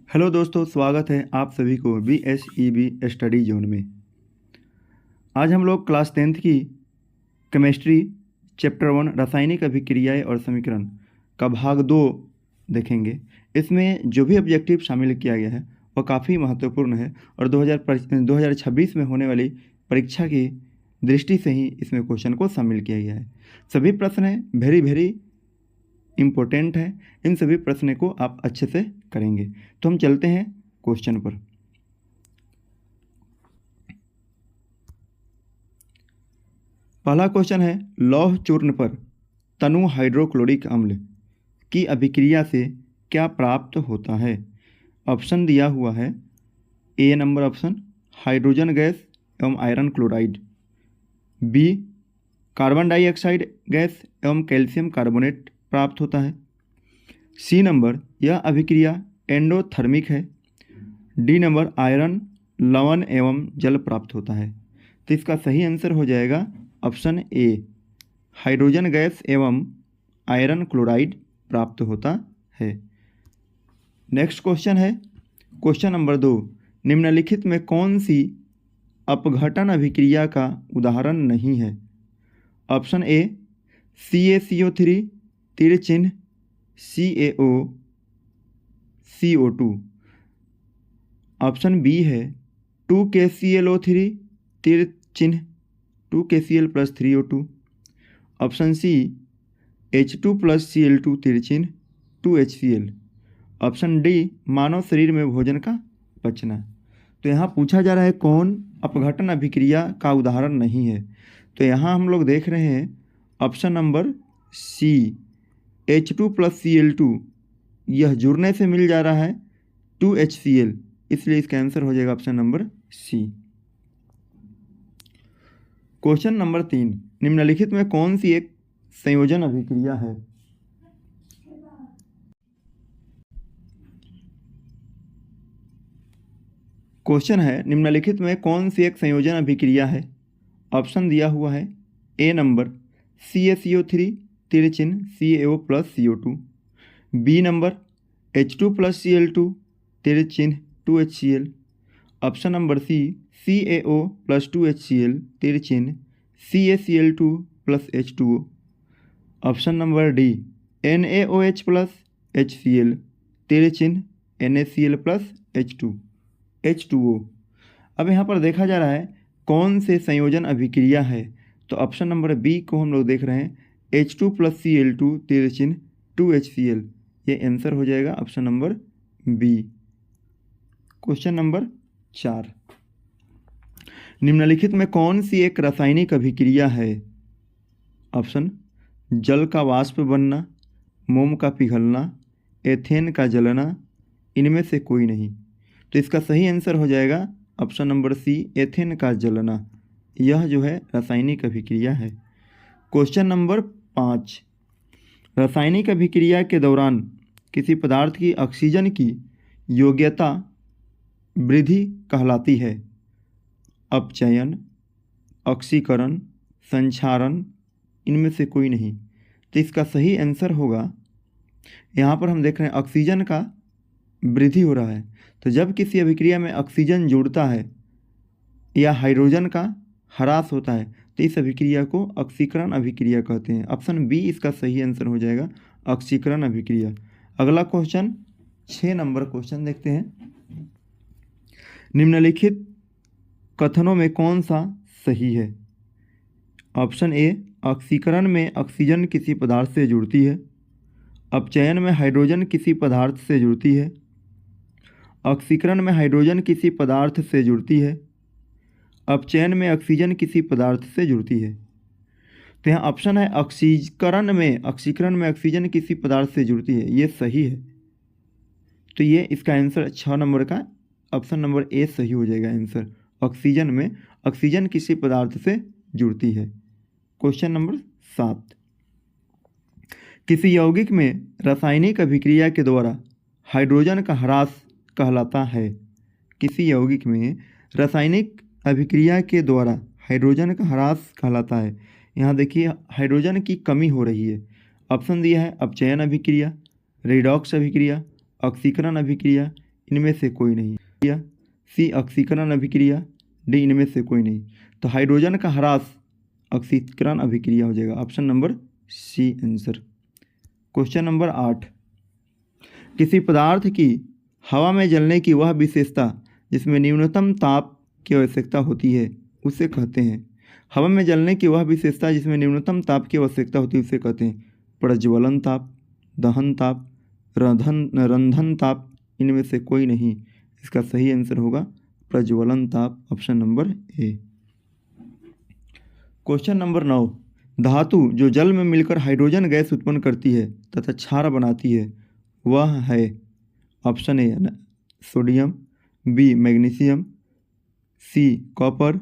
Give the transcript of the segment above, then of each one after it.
Hello दोस्तों, स्वागत है आप सभी को BSEB स्टडी जोन में। आज हम लोग क्लास 10th की केमिस्ट्री चैप्टर 1 रासायनिक अभिक्रियाएं और समीकरण का भाग 2 देखेंगे। इसमें जो भी ऑब्जेक्टिव शामिल किया गया है वह काफ़ी महत्वपूर्ण है और 2026 में होने वाली परीक्षा की दृष्टि से ही इसमें क्वेश्चन को शामिल किया गया है। सभी प्रश्न वेरी इम्पोर्टेंट है। इन सभी प्रश्न को आप अच्छे से करेंगे। तो हम चलते हैं क्वेश्चन पर। पहला क्वेश्चन है, लौह चूर्ण पर तनु हाइड्रोक्लोरिक अम्ल की अभिक्रिया से क्या प्राप्त होता है। ऑप्शन दिया हुआ है। A number option hydrogen gas एवं iron chloride, B carbon dioxide gas एवं कैल्शियम कार्बोनेट प्राप्त होता है, सी नंबर यह अभिक्रिया एंडोथर्मिक है, डी नंबर आयरन लवण एवं जल प्राप्त होता है। तो इसका सही आंसर हो जाएगा ऑप्शन ए, हाइड्रोजन गैस एवं आयरन क्लोराइड प्राप्त होता है। नेक्स्ट क्वेश्चन है क्वेश्चन नंबर 2, निम्नलिखित में कौन सी अपघटन अभिक्रिया का उदाहरण नहीं है। ऑप्शन ए CaCO3 तीर चिन्ह CaO CO2, ऑप्शन बी है 2KClO3 तीर चिन्ह 2KCl + 3O2, option C H2 + Cl2 तीर चिन्ह 2HCl, ऑप्शन डी मानव शरीर में भोजन का पचना। तो यहाँ पूछा जा रहा है कौन अपघटन अभिक्रिया का उदाहरण नहीं है। तो यहाँ हम लोग देख रहे हैं option number C H2 + Cl2, यह जुड़ने से मिल जा रहा है 2HCl, इसलिए इसका आंसर हो जाएगा option number C. Question number 3, निम्नलिखित में कौन सी एक संयोजन अभिक्रिया है। क्वेश्चन है, निम्नलिखित में कौन सी एक संयोजन अभिक्रिया है। ऑप्शन दिया हुआ है। ए नंबर CaCO3 तीर चिन्ह CaO + CO2, B number H2 + Cl2 तीर चिन्ह 2HCl, ऑप्शन नंबर सी CaO + 2HCl तीर चिन्ह CaCl2 + H2O, option number D NaOH + HCl तीर चिन्ह NaCl + H2O। अब यहाँ पर देखा जा रहा है कौन से संयोजन अभिक्रिया है। तो ऑप्शन नंबर बी को हम लोग देख रहे हैं H2 + Cl2 तीर चिन्ह 2HCl, ये आंसर हो जाएगा option number B. Question number 4, निम्नलिखित में कौन सी एक रासायनिक अभिक्रिया है। ऑप्शन जल का वाष्प बनना, मोम का पिघलना, एथेन का जलना, इनमें से कोई नहीं। तो इसका सही आंसर हो जाएगा ऑप्शन नंबर सी, एथेन का जलना। यह जो है रासायनिक अभिक्रिया है। क्वेश्चन नंबर 5, रासायनिक अभिक्रिया के दौरान किसी पदार्थ की ऑक्सीजन की योग्यता वृद्धि कहलाती है। अपचयन, ऑक्सीकरण, संक्षारण, इनमें से कोई नहीं। तो इसका सही आंसर होगा, यहाँ पर हम देख रहे हैं ऑक्सीजन का वृद्धि हो रहा है। तो जब किसी अभिक्रिया में ऑक्सीजन जुड़ता है या हाइड्रोजन का ह्रास होता है तो इस अभिक्रिया को ऑक्सीकरण अभिक्रिया कहते हैं। ऑप्शन बी इसका सही आंसर हो जाएगा, ऑक्सीकरण अभिक्रिया। अगला क्वेश्चन 6 नंबर क्वेश्चन देखते हैं, निम्नलिखित कथनों में कौन सा सही है। ऑप्शन ए, ऑक्सीकरण में ऑक्सीजन किसी पदार्थ से जुड़ती है, अपचयन में हाइड्रोजन किसी पदार्थ से जुड़ती है, ऑक्सीकरण में हाइड्रोजन किसी पदार्थ से जुड़ती है, अपचयन में ऑक्सीजन किसी पदार्थ से जुड़ती है। तो यहाँ ऑप्शन है ऑक्सीकरण में ऑक्सीजन किसी पदार्थ से जुड़ती है, ये सही है। तो ये इसका आंसर 6 नंबर का ऑप्शन नंबर ए सही हो जाएगा आंसर। ऑक्सीजन में ऑक्सीजन किसी पदार्थ से जुड़ती है। क्वेश्चन नंबर 7, किसी यौगिक में रासायनिक अभिक्रिया के द्वारा हाइड्रोजन का ह्रास कहलाता है। किसी यौगिक में रासायनिक अभिक्रिया के द्वारा हाइड्रोजन का ह्रास कहलाता है। यहाँ देखिए हाइड्रोजन की कमी हो रही है। ऑप्शन दिया है अपचयन अभिक्रिया, रेडॉक्स अभिक्रिया, ऑक्सीकरण अभिक्रिया इनमें से कोई नहीं। सी ऑक्सीकरण अभिक्रिया, डी इनमें से कोई नहीं। तो हाइड्रोजन का ह्रास ऑक्सीकरण अभिक्रिया हो जाएगा, option number C answer. Question number 8, किसी पदार्थ की हवा में जलने की वह विशेषता जिसमें न्यूनतम ताप की आवश्यकता होती है उसे कहते हैं। हवा में जलने की वह विशेषता जिसमें न्यूनतम ताप की आवश्यकता होती है उसे कहते हैं प्रज्वलन ताप, दहन ताप, रंधन ताप, इनमें से कोई नहीं। इसका सही आंसर होगा प्रज्वलन ताप, option number A. Question number 9, धातु जो जल में मिलकर हाइड्रोजन गैस उत्पन्न करती है तथा क्षार बनाती है वह है, option A sodium, B magnesium, C copper,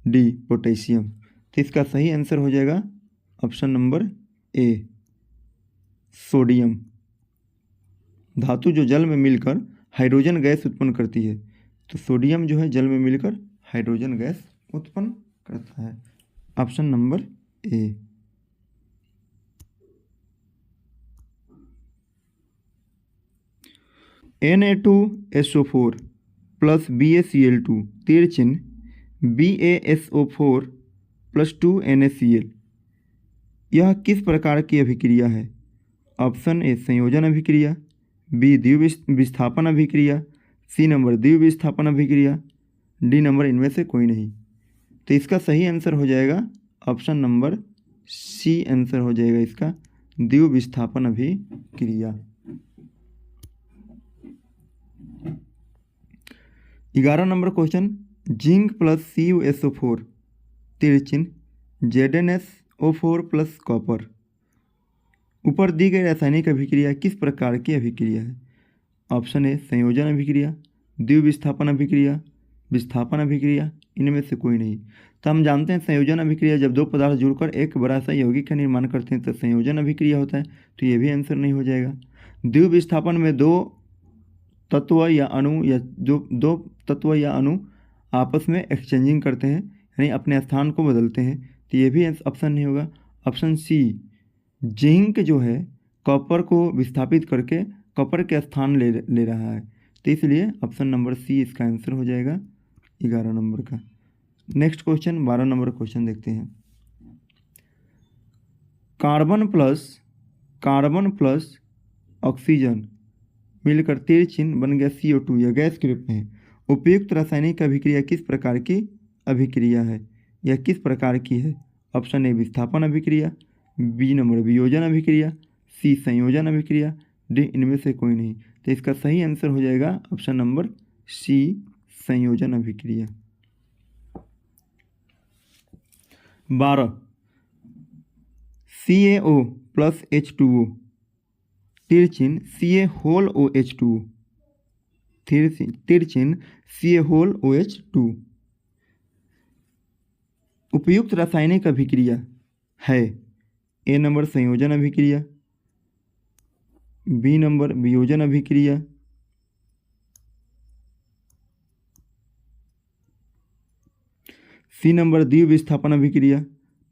D potassium. तो इसका सही आंसर हो जाएगा ऑप्शन नंबर ए सोडियम। धातु जो जल में मिलकर हाइड्रोजन गैस उत्पन्न करती है, तो सोडियम जो है जल में मिलकर हाइड्रोजन गैस उत्पन्न करता है, option number A. Na2SO4 plus BaCl2 तीर चिन्ह BaSO4 प्लस 2NaCl, यह किस प्रकार की अभिक्रिया है? ऑप्शन ए संयोजन अभिक्रिया, बी द्वितीय विस्थापन अभिक्रिया, सी नंबर द्वितीय विस्थापन अभिक्रिया, डी नंबर इनमें से कोई नहीं। तो इसका सही आंसर हो जाएगा ऑप्शन नंबर सी आंसर हो जाएगा इसका द्वितीय विस्थापन अभिक्रिया। 11 number question, zinc plus CuSO4 तीर चिन्ह ZnSO4 प्लस कॉपर, ऊपर दी गई रासायनिक अभिक्रिया किस प्रकार की अभिक्रिया है? ऑप्शन ए संयोजन अभिक्रिया, द्वितीय विस्थापन अभिक्रिया, विस्थापन अभिक्रिया, इनमें से कोई नहीं। तो हम जानते हैं संयोजन अभिक्रिया जब दो पदार्थ जुड़कर एक बड़ा सा यौगिक का निर्माण करते हैं तो संयोजन अभिक्रिया होता है, तो ये भी आंसर नहीं हो जाएगा। द्वितीय विस्थापन में दो तत्व या अणु आपस में एक्सचेंजिंग करते हैं, यानी अपने स्थान को बदलते हैं, तो ये भी ऑप्शन नहीं होगा। ऑप्शन सी जिंक जो है कॉपर को विस्थापित करके कॉपर के स्थान ले रहा है, तो इसलिए ऑप्शन नंबर सी इसका आंसर हो जाएगा 11 नंबर का। नेक्स्ट क्वेश्चन 12 नंबर क्वेश्चन देखते हैं। कार्बन प्लस ऑक्सीजन मिलकर तीर चिन्ह बन गया CO2, यह गैस के रूप में है। उपयुक्त रासायनिक अभिक्रिया किस प्रकार की अभिक्रिया है? यह किस प्रकार की है? ऑप्शन ए विस्थापन अभिक्रिया, बी नंबर वियोजन अभिक्रिया, सी संयोजन अभिक्रिया, डी इनमें से कोई नहीं। तो इसका सही आंसर हो जाएगा ऑप्शन नंबर सी संयोजन अभिक्रिया। 12 CaO प्लस H2O तीर चिन्ह CaOH2 तीर चिन्ह CaOH2 उपयुक्त रासायनिक अभिक्रिया है। ए नंबर संयोजन अभिक्रिया, बी नंबर वियोजन अभिक्रिया, सी नंबर द्वितीय विस्थापन अभिक्रिया,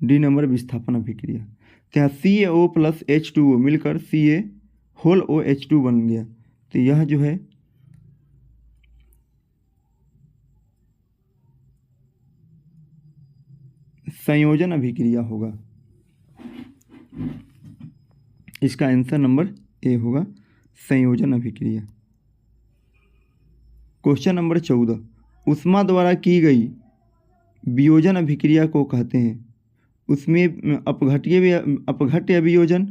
डी नंबर विस्थापन अभिक्रिया। तो CaO प्लस H2O मिलकर CaOH2 बन गया, तो यह जो है संयोजन अभिक्रिया होगा। इसका आंसर नंबर ए होगा संयोजन अभिक्रिया। क्वेश्चन नंबर 14, ऊष्मा द्वारा की गई वियोजन अभिक्रिया को कहते हैं? उसमें अपघट्य वियोजन,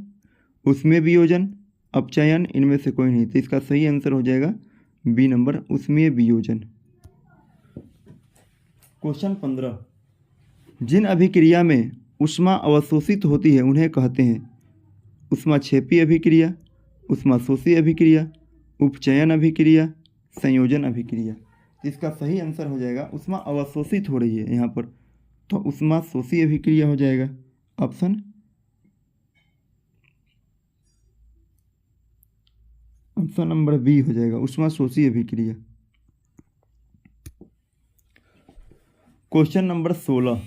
उसमें वियोजन, अपचयन, इनमें से कोई नहीं। तो इसका सही आंसर हो जाएगा बी नंबर उसमें वियोजन। क्वेश्चन 15, जिन अभिक्रिया में ऊष्मा अवशोषित होती है उन्हें कहते हैं ऊष्माक्षेपी अभिक्रिया, ऊष्माशोषी अभिक्रिया, उपचयन अभिक्रिया, संयोजन अभिक्रिया। इसका सही आंसर हो जाएगा ऊष्मा अवशोषित हो रही है यहाँ पर, तो ऊष्माशोषी अभिक्रिया हो जाएगा, ऑप्शन नंबर बी हो जाएगा ऊष्माशोषी अभिक्रिया। क्वेश्चन नंबर 16,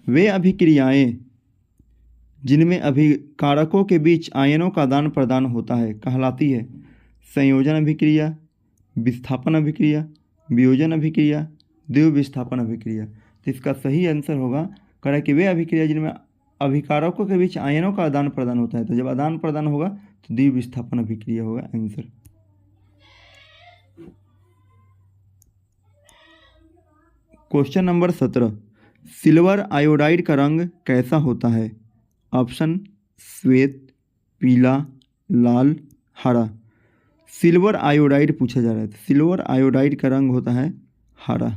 वे अभिक्रियाएं जिनमें अभिकारकों के बीच आयनों का आदान प्रदान होता है कहलाती है संयोजन अभिक्रिया, विस्थापन अभिक्रिया, वियोजन अभिक्रिया, द्विविस्थापन अभिक्रिया। तो इसका सही आंसर होगा कह कि वे अभिक्रिया जिनमें अभिकारकों के बीच आयनों का आदान प्रदान होता है। तो जब आदान प्रदान होगा तो द्विविस्थापन अभिक्रिया होगा answer. Question number 17, silver iodide का रंग कैसा होता है? ऑप्शन श्वेत, पीला, लाल, हरा। सिल्वर आयोडाइड पूछा जा रहा है, सिल्वर आयोडाइड का रंग होता है हरा।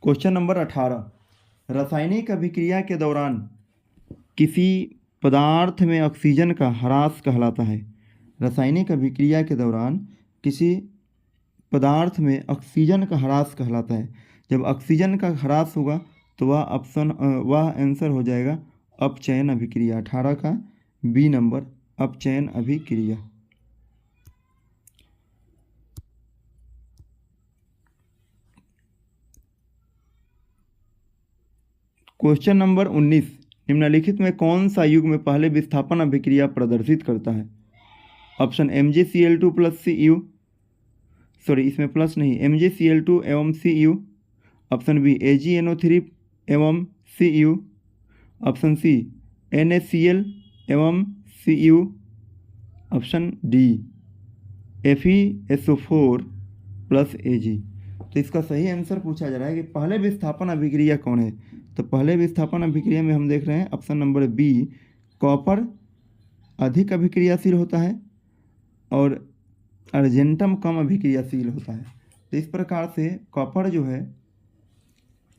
क्वेश्चन नंबर 18, रासायनिक अभिक्रिया के दौरान किसी पदार्थ में ऑक्सीजन का ह्रास कहलाता है। रासायनिक अभिक्रिया के दौरान किसी पदार्थ में ऑक्सीजन का ह्रास कहलाता है। जब ऑक्सीजन का ह्रास होगा तो वह आंसर हो जाएगा अपचयन अभिक्रिया। 18 का बी नंबर अपचयन अभिक्रिया। क्वेश्चन नंबर 19, निम्नलिखित में कौन सा युग्म पहले विस्थापन अभिक्रिया प्रदर्शित करता है? Option MgCl2 plus Cu, sorry इसमें प्लस नहीं, MgCl2 एवं Cu। ऑप्शन बी AgNO3 एवं Cu। ऑप्शन सी NaCl एवं Cu। Option D FeSO4 plus Ag। तो इसका सही आंसर पूछा जा रहा है कि पहले विस्थापन अभिक्रिया कौन है। तो पहले विस्थापन अभिक्रिया में हम देख रहे हैं ऑप्शन नंबर बी, कॉपर अधिक अभिक्रियाशील होता है और अर्जेंटम कम अभिक्रियाशील होता है। तो इस प्रकार से कॉपर जो है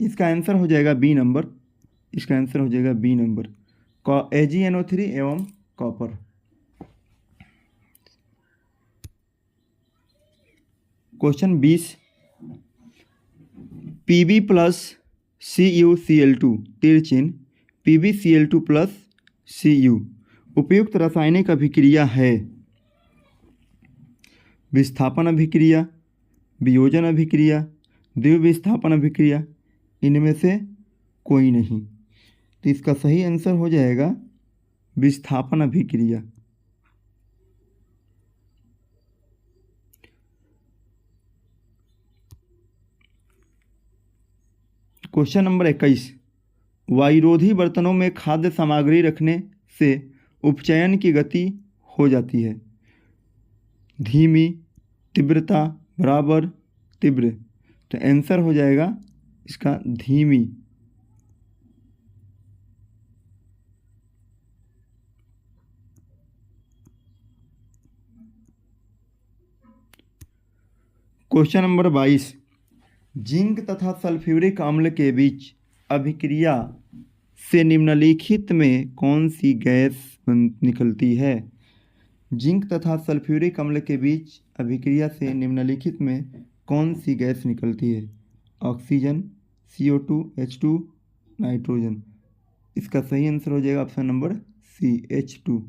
इसका आंसर हो जाएगा बी नंबर, इसका आंसर हो जाएगा बी नंबर AgNO3 एवं copper. Question 20, Pb plus CuCl2 तिरचिन PbCl2 plus Cu उपयुक्त रासायनिक अभिक्रिया है। विस्थापन अभिक्रिया, वियोजन अभिक्रिया, द्विविस्थापन अभिक्रिया, इनमें से कोई नहीं। तो इसका सही आंसर हो जाएगा विस्थापन अभिक्रिया। क्वेश्चन नंबर 21, वायुरोधी बर्तनों में खाद्य सामग्री रखने से उपचयन की गति हो जाती है। धीमी, तीव्रता, बराबर, तीव्र। तो आंसर हो जाएगा इसका धीमी। क्वेश्चन नंबर 22, जिंक तथा सल्फ्यूरिक अम्ल के बीच अभिक्रिया से निम्नलिखित में कौन सी गैस निकलती है? जिंक तथा सल्फ्यूरिक अम्ल के बीच अभिक्रिया से निम्नलिखित में कौन सी गैस निकलती है? Oxygen, CO2, H2, nitrogen. इसका सही आंसर हो जाएगा option number C, H2।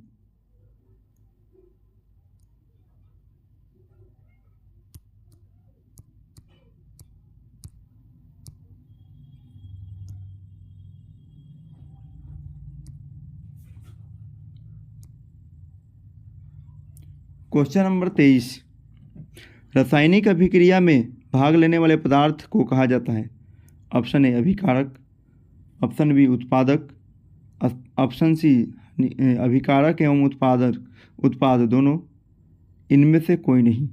Question number 23, रासायनिक अभिक्रिया में भाग लेने वाले पदार्थ को कहा जाता है। ऑप्शन ए अभिकारक, ऑप्शन बी उत्पादक, ऑप्शन सी अभिकारक एवं उत्पाद दोनों, इनमें से कोई नहीं।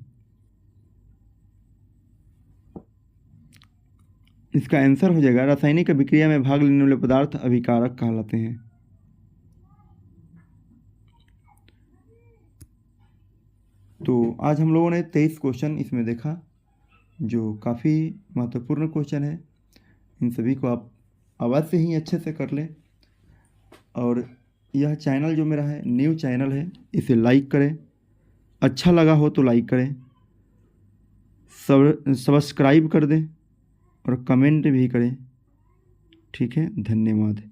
इसका आंसर हो जाएगा रासायनिक अभिक्रिया में भाग लेने वाले पदार्थ अभिकारक कहलाते हैं। तो आज हम लोगों ने 23 क्वेश्चन इसमें देखा जो काफ़ी महत्वपूर्ण क्वेश्चन है। इन सभी को आप आवाज़ से ही अच्छे से कर लें। और यह चैनल जो मेरा है न्यू चैनल है, इसे लाइक करें, अच्छा लगा हो तो लाइक करें, सब्सक्राइब कर दें और कमेंट भी करें। ठीक है, धन्यवाद।